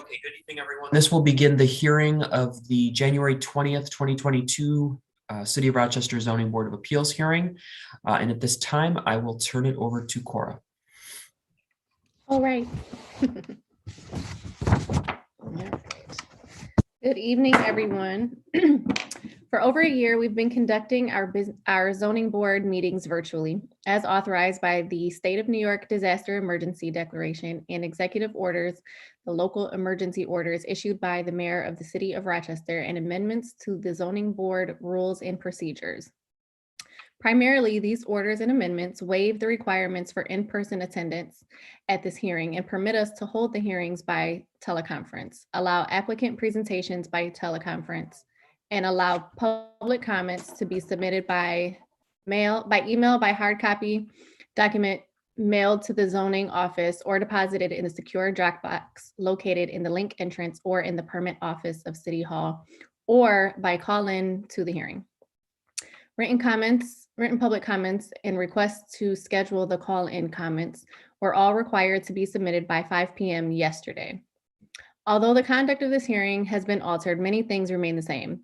Okay, good evening, everyone. This will begin the hearing of the January 20th, 2022 City of Rochester Zoning Board of Appeals hearing. And at this time, I will turn it over to Cora. All right. Good evening, everyone. For over a year, we've been conducting our zoning board meetings virtually, as authorized by the State of New York Disaster Emergency Declaration and executive orders, the local emergency orders issued by the mayor of the city of Rochester, and amendments to the zoning board rules and procedures. Primarily, these orders and amendments waive the requirements for in-person attendance at this hearing and permit us to hold the hearings by teleconference, allow applicant presentations by teleconference, and allow public comments to be submitted by email, by hard copy document mailed to the zoning office or deposited in a secure Dropbox located in the link entrance or in the permit office of City Hall, or by call-in to the hearing. Written public comments and requests to schedule the call-in comments were all required to be submitted by 5 p.m. yesterday. Although the conduct of this hearing has been altered, many things remain the same.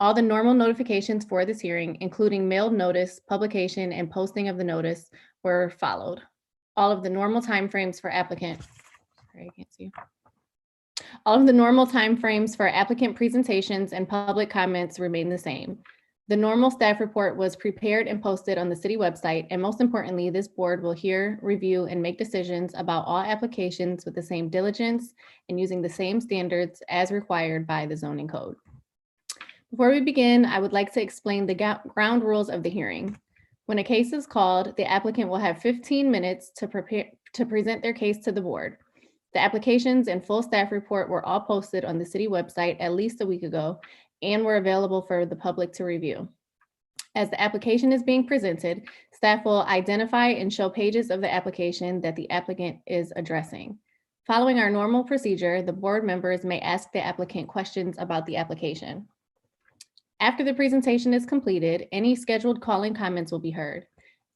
All the normal notifications for this hearing, including mailed notice, publication, and posting of the notice, were followed. All of the normal timeframes for applicant, sorry, I can't see. All of the normal timeframes for applicant presentations and public comments remain the same. The normal staff report was prepared and posted on the city website, and most importantly, this board will hear, review, and make decisions about all applications with the same diligence and using the same standards as required by the zoning code. Before we begin, I would like to explain the ground rules of the hearing. When a case is called, the applicant will have 15 minutes to present their case to the board. The applications and full staff report were all posted on the city website at least a week ago and were available for the public to review. As the application is being presented, staff will identify and show pages of the application that the applicant is addressing. Following our normal procedure, the board members may ask the applicant questions about the application. After the presentation is completed, any scheduled call-in comments will be heard.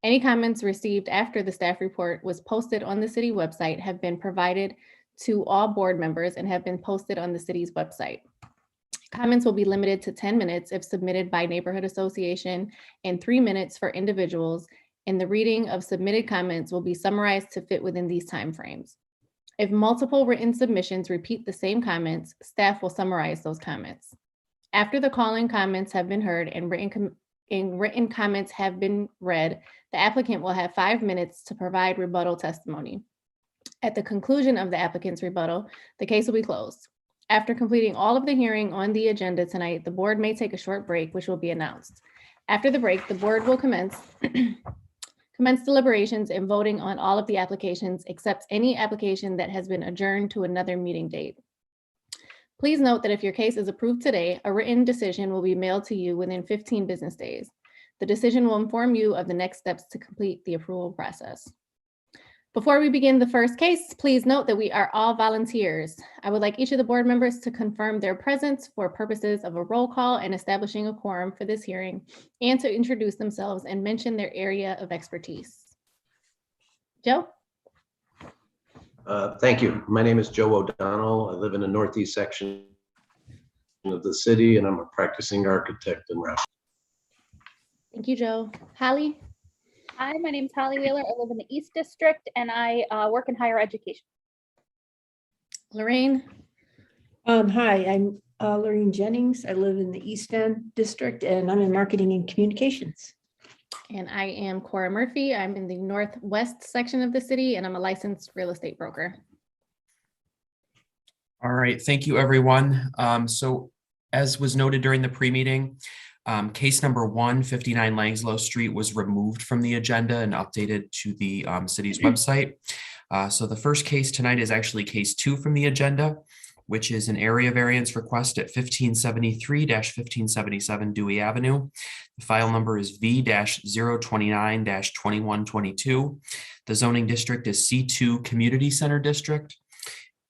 Any comments received after the staff report was posted on the city website have been provided to all board members and have been posted on the city's website. Comments will be limited to 10 minutes if submitted by neighborhood association and 3 minutes for individuals, and the reading of submitted comments will be summarized to fit within these timeframes. If multiple written submissions repeat the same comments, staff will summarize those comments. After the call-in comments have been heard and written comments have been read, the applicant will have 5 minutes to provide rebuttal testimony. At the conclusion of the applicant's rebuttal, the case will be closed. After completing all of the hearing on the agenda tonight, the board may take a short break, which will be announced. After the break, the board will commence deliberations and voting on all of the applications except any application that has been adjourned to another meeting date. Please note that if your case is approved today, a written decision will be mailed to you within 15 business days. The decision will inform you of the next steps to complete the approval process. Before we begin the first case, please note that we are all volunteers. I would like each of the board members to confirm their presence for purposes of a roll call and establishing a quorum for this hearing, and to introduce themselves and mention their area of expertise. Joe? Thank you. My name is Joe O'Donnell. I live in the northeast section of the city, and I'm a practicing architect in Rochester. Thank you, Joe. Holly? Hi, my name is Holly Wheeler. I live in the East District and I work in higher education. Lorraine? Hi, I'm Lorraine Jennings. I live in the East End District and I'm in marketing and communications. And I am Cora Murphy. I'm in the northwest section of the city and I'm a licensed real estate broker. All right, thank you, everyone. So as was noted during the pre-meeting, case number 159 Langslow Street was removed from the agenda and updated to the city's website. So the first case tonight is actually case 2 from the agenda, which is an area variance request at 1573-1577 Dewey Avenue. The file number is V-029-2122. The zoning district is C2 Community Center District.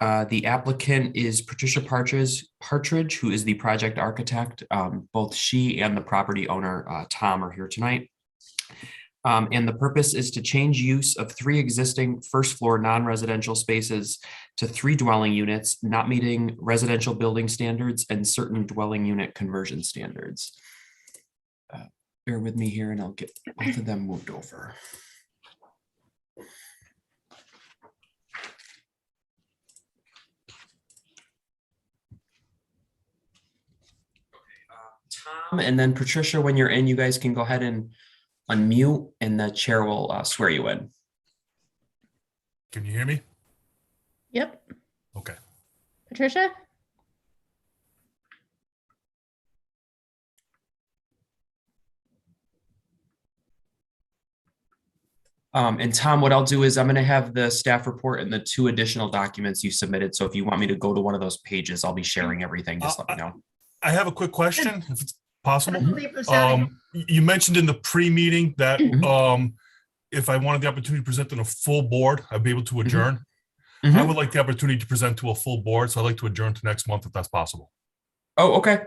The applicant is Patricia Partridge, who is the project architect. Both she and the property owner, Tom, are here tonight. And the purpose is to change use of 3 existing first floor non-residential spaces to 3 dwelling units, not meeting residential building standards and certain dwelling unit conversion standards. Bear with me here and I'll get both of them moved over. Tom and then Patricia, when you're in, you guys can go ahead and unmute and the chair will swear you in. Can you hear me? Yep. Okay. Patricia? And Tom, what I'll do is I'm going to have the staff report and the 2 additional documents you submitted. So if you want me to go to one of those pages, I'll be sharing everything. Just let me know. I have a quick question, if it's possible. Sorry. You mentioned in the pre-meeting that Mhm. if I wanted the opportunity to present to a full board, I'd be able to adjourn. Mhm. I would like the opportunity to present to a full board, so I'd like to adjourn to next month if that's possible. Oh, okay.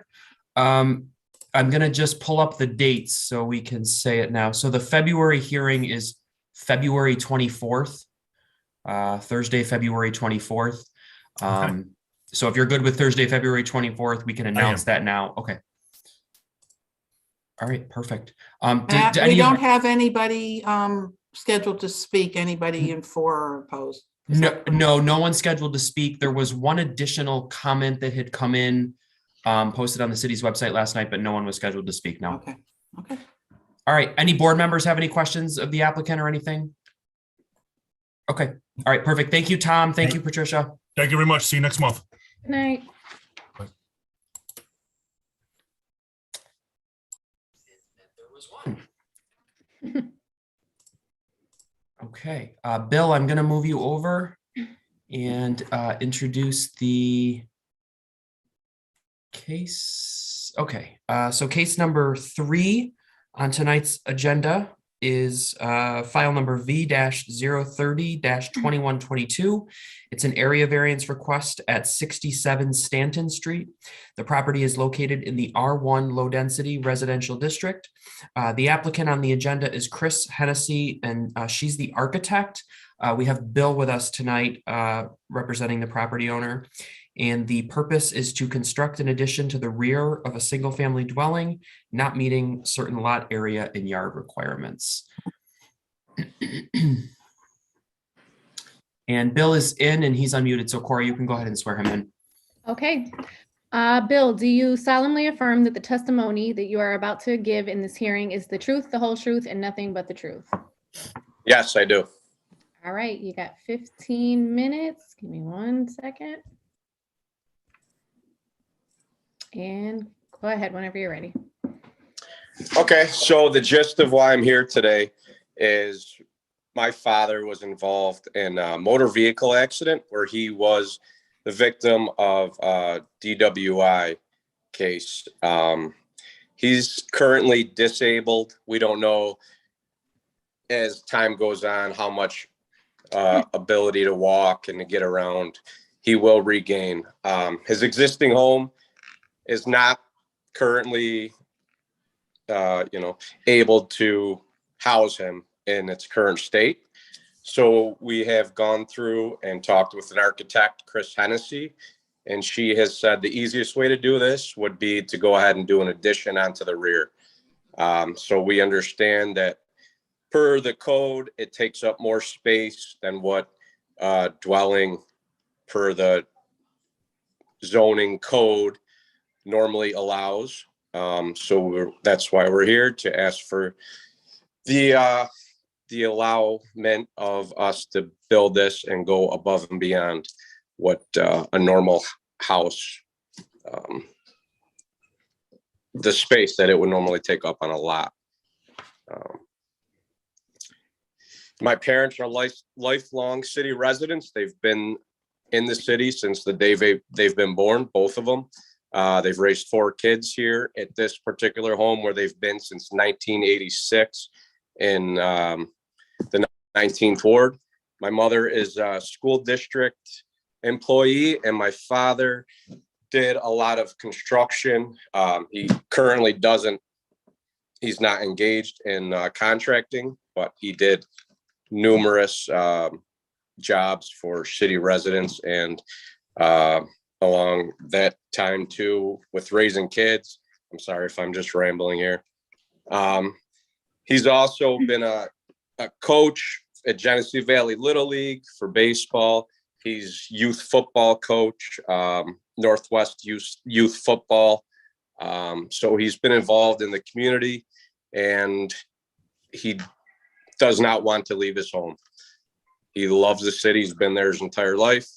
I'm going to just pull up the dates so we can say it now. So the February hearing is February 24th, Thursday, February 24th. So if you're good with Thursday, February 24th, we can announce that now. Okay. All right, perfect. We don't have anybody scheduled to speak, anybody in for or opposed. No one's scheduled to speak. There was one additional comment that had come in, posted on the city's website last night, but no one was scheduled to speak now. Okay, okay. All right, any board members have any questions of the applicant or anything? Okay, all right, perfect. Thank you, Tom. Thank you, Patricia. Thank you very much. See you next month. Good night. There was one. Okay, Bill, I'm going to move you over and introduce the case. Okay, so case number 3 on tonight's agenda is file number V-030-2122. It's an area variance request at 67 Stanton Street. The property is located in the R1 Low Density Residential District. The applicant on the agenda is Chris Hennessy, and she's the architect. We have Bill with us tonight representing the property owner. And the purpose is to construct an addition to the rear of a single-family dwelling, not meeting certain lot area and yard requirements. And Bill is in and he's unmuted. So Corey, you can go ahead and swear him in. Okay. Bill, do you solemnly affirm that the testimony that you are about to give in this hearing is the truth, the whole truth, and nothing but the truth? Yes, I do. All right, you got 15 minutes. Give me 1 second. And go ahead whenever you're ready. Okay, so the gist of why I'm here today is my father was involved in a motor vehicle accident where he was the victim of a DWI case. He's currently disabled. We don't know as time goes on how much ability to walk and to get around he will regain. His existing home is not currently, able to house him in its current state. So we have gone through and talked with an architect, Chris Hennessy, and she has said the easiest way to do this would be to go ahead and do an addition onto the rear. So we understand that per the code, it takes up more space than what dwelling per the zoning code normally allows. That's why we're here, to ask for the allowment of us to build this and go above and beyond what a normal house, the space that it would normally take up on a lot. My parents are lifelong city residents. They've been in the city since the day they've been born, both of them. They've raised 4 kids here at this particular home where they've been since 1986 in the 19th Ward. My mother is a school district employee, and my father did a lot of construction. He currently doesn't he's not engaged in contracting, but he did numerous jobs for city residents, and along that time too with raising kids. I'm sorry if I'm just rambling here. He's also been a coach at Genesee Valley Little League for baseball. He's youth football coach, Northwest youth football. So he's been involved in the community, and he does not want to leave his home. He loves the city. He's been there his entire life,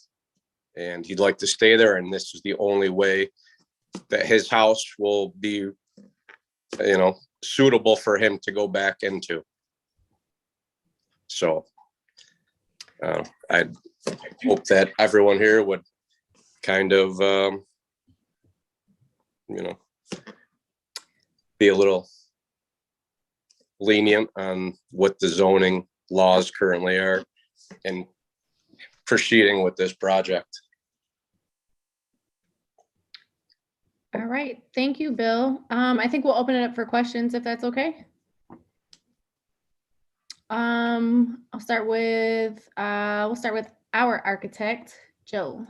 and he'd like to stay there. And this is the only way that his house will be, suitable for him to go back into. So I hope that everyone here would kind of, be a little lenient on what the zoning laws currently are and proceeding with this project. All right, thank you, Bill. I think we'll open it up for questions if that's okay. We'll start with our architect, Joe.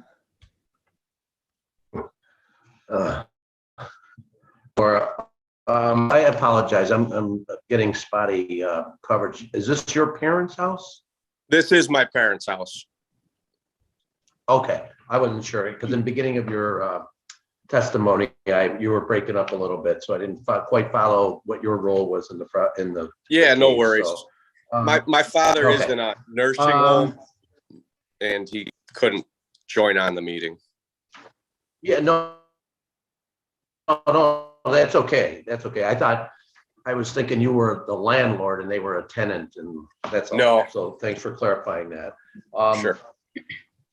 I apologize. I'm getting spotty coverage. Is this your parents' house? This is my parents' house. Okay, I wasn't sure because in the beginning of your testimony, you were breaking up a little bit, so I didn't quite follow what your role was in the front in the. Yeah, no case, worries. so, My father is okay. in a nursing home, and he couldn't join on the meeting. Yeah, no, that's okay. That's okay. I was thinking you were the landlord and they were a tenant, and that's all. No. So thanks for clarifying that. Sure.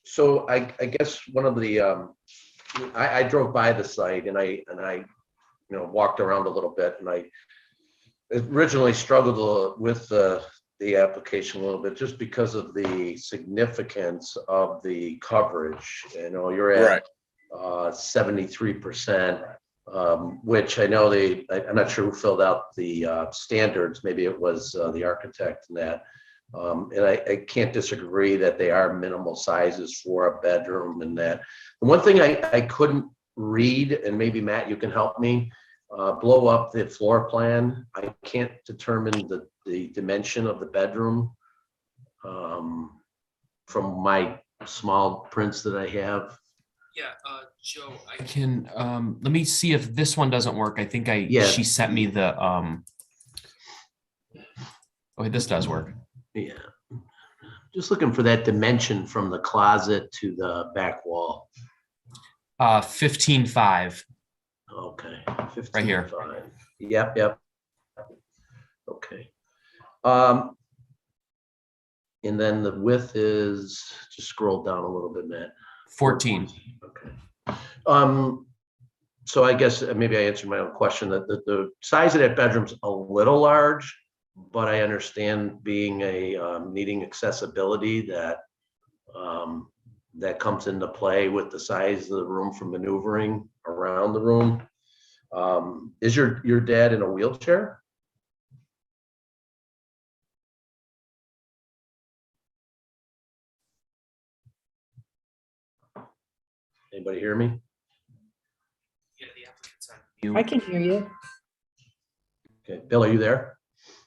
So I guess one of the I drove by the site and I walked around a little bit, and I originally struggled with the application a little bit just because of the significance of the coverage. You're at 73%, which I know I'm not sure who filled out the standards. Maybe it was the architect and that. And I can't disagree that they are minimal sizes for a bedroom and that. And one thing I couldn't read, and maybe Matt, you can help me, blow up the floor plan. I can't determine the dimension of the bedroom from my small prints that I have. Yeah, Joe, I can, let me see if this one doesn't work. I think she sent me the, okay, this does work. Yeah. Just looking for that dimension from the closet to the back wall. 15.5. Okay. Right here. 15.5. Yep. Okay. And then the width is, just scroll down a little bit, Matt. 14. Okay. So I guess maybe I answered my own question that the size of that bedroom's a little large, but I understand being needing accessibility that comes into play with the size of the room for maneuvering around the room. Is your dad in a wheelchair? Anybody hear me? Yeah, the applicant's on mute. I can hear you. Okay, Bill, are you there?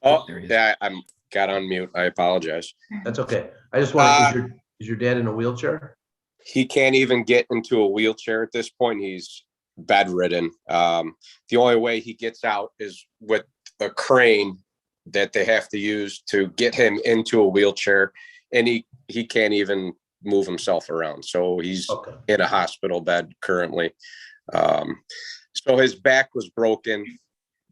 Oh, There he is. yeah, I'm got on mute. I apologize. That's okay. I just want, is your dad in a wheelchair? He can't even get into a wheelchair at this point. He's bedridden. The only way he gets out is with a crane that they have to use to get him into a wheelchair, and he can't even move himself around. So he's in a hospital bed currently. So his back was broken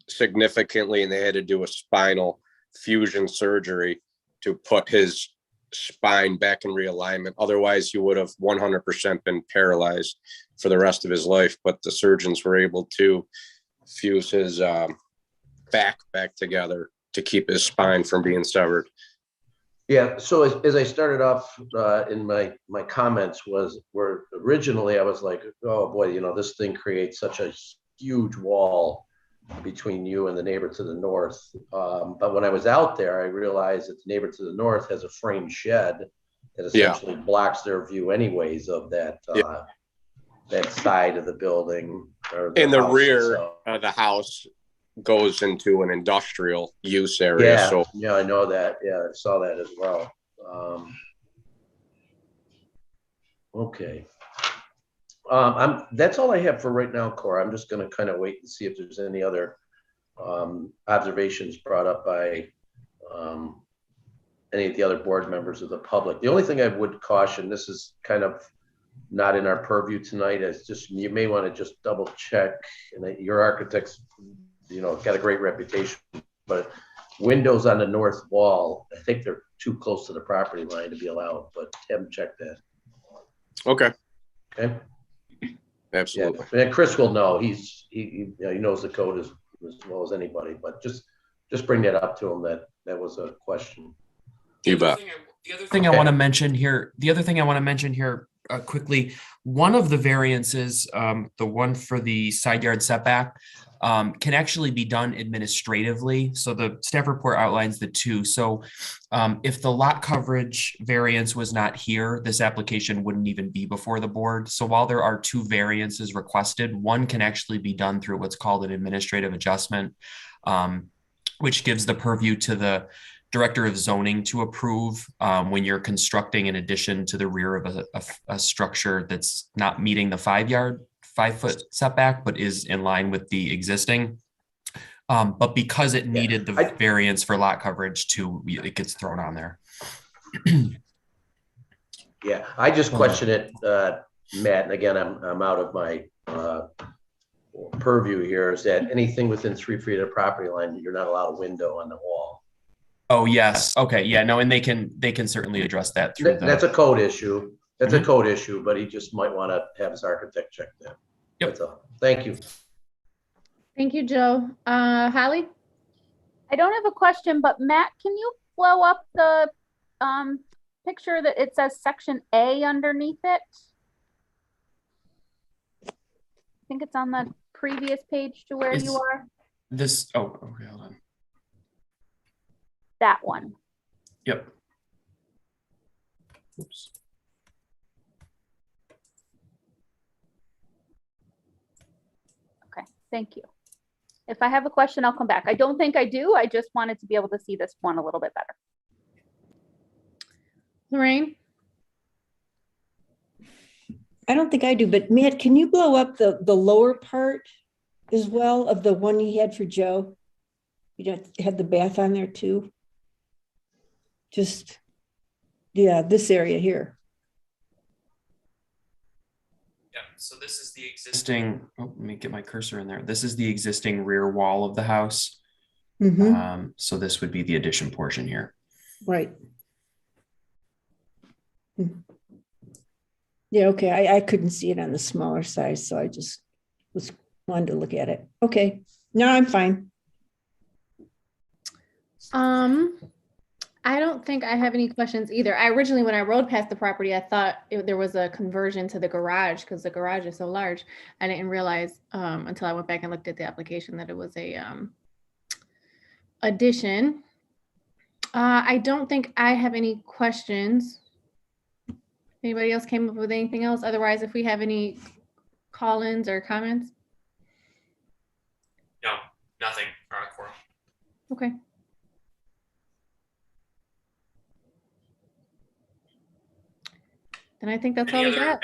significantly, and they had to do a spinal fusion surgery to put his spine back in realignment. Otherwise, he would have 100% been paralyzed for the rest of his life. But the surgeons were able to fuse his back together to keep his spine from being severed. Yeah. So as I started off in my comments were originally I was like, oh boy, this thing creates such a huge wall between you and the neighbor to the north. But when I was out there, I realized that the neighbor to the north has a framed shed that essentially blocks their view anyways of that, that side of the building. Or In the house rear itself. of the house goes into an industrial use area. Yeah, So yeah, I know that. Yeah, I saw that as well. Okay. That's all I have for right now, Cora. I'm just going to kind of wait and see if there's any other observations brought up by any of the other board members of the public. The only thing I would caution, this is kind of not in our purview tonight, is just you may want to just double check, and that your architects, you know, got a great reputation, but windows on the north wall, I think they're too close to the property line to be allowed, but have them check that. okay, Okay. Yeah, absolutely. and Chris will know. He knows the code as well as anybody. But just bring that up to him. That was a question. You bet. The other thing I want to mention here. Quickly, one of the variances, the one for the side yard setback, can actually be done administratively. So the staff report outlines the two. So if the lot coverage variance was not here, this application wouldn't even be before the board. So while there are two variances requested, one can actually be done through what's called an administrative adjustment, which gives the purview to the director of zoning to approve when you're constructing an addition to the rear of a structure that's not meeting the 5-foot setback, but is in line with the existing. But because it needed the variance for lot coverage too, it gets thrown on there. Yeah, I just question it, Matt. And again, I'm out of my purview here. Is that anything within 3 feet of the property line, you're not allowed a window on the wall? Oh, yes. Okay. Yeah, no, and they can certainly address that through That's a code issue. That's a code issue, but he just might want to have his architect check that. Yep. That's all. Thank you. Thank you, Joe. Holly? I don't have a question, but Matt, can you blow up the picture that it says section A underneath it? I think it's on the previous page to where you are. This, oh, okay, hold on. That one. Yep. Oops. Okay, thank you. If I have a question, I'll come back. I don't think I do. I just wanted to be able to see this one a little bit better. Lorraine? I don't think I do, but Matt, can you blow up the lower part as well of the one you had for Joe? You had the bath on there too. Just, yeah, this area here. Yeah, so this is the existing, oh, let me get my cursor in there. This is the existing rear wall of the house. Mm-hmm. So this would be the addition portion here. Right. Yeah, okay. I couldn't see it on the smaller size, so I just wanted to look at it. Okay. No, I'm fine. I don't think I have any questions either. I originally, when I rode past the property, I thought there was a conversion to the garage because the garage is so large. I didn't realize until I went back and looked at the application that it was a addition. I don't think I have any questions. Anybody else came up with anything else? Otherwise, if we have any call-ins or comments? No, nothing. Cora. Okay. Then I think that's all we got.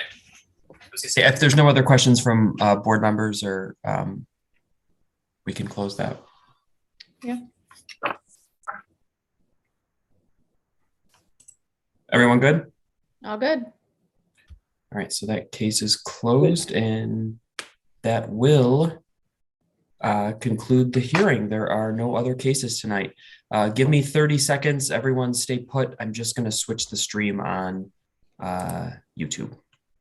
If there's no other questions from board members, or we can close that. Yeah. Everyone good? All good. All right, so that case is closed, and that will conclude the hearing. There are no other cases tonight. Give me 30 seconds. Everyone stay put. I'm just going to switch the stream on YouTube.